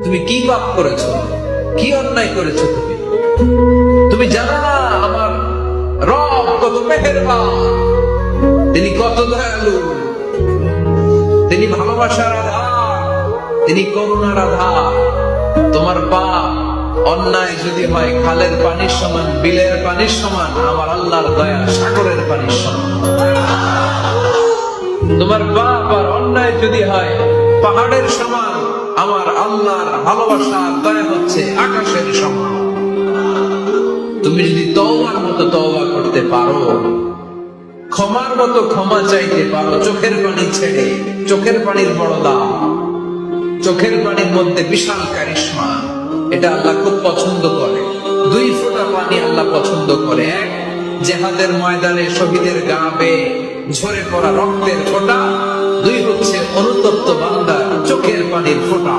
তুমি কি পাপ করেছো, কি অন্যায় করেছো? তুমি জানো না আমার রব কত মেহেরবান, তিনি কত দয়ালু, তিনি ভালোবাসার আধার, তিনি করুণার আধার। তোমার পাপ অন্যায় যদি হয় খালের পানির সমান, বিলের পানির সমান, আমার আল্লাহর দয়া সাগরের পানির সমান। তোমার পাপ আর অন্যায় যদি হয় পাহাড়ের সমান, আমার আল্লাহর ভালোবাসা দয়া হচ্ছে আকাশের সমান। তুমি যদি তওবার মতো তওবা করতে পারো, ক্ষমার মতো ক্ষমা চাইতে পারো, চোখের পানি ছেড়ে, চোখের পানির বড় দাম, চোখের পানির মধ্যে বিশাল কারিশমা, এটা আল্লাহ খুব পছন্দ করে। 2 ফোঁটা পানি আল্লাহ পছন্দ করে। এক, জিহাদের ময়দানে শহীদের গা বেয়ে ঝরে পড়া রক্তের ফোঁটা। 2 হচ্ছে অনুতপ্ত বান্দার চোখের পানির ফোঁটা।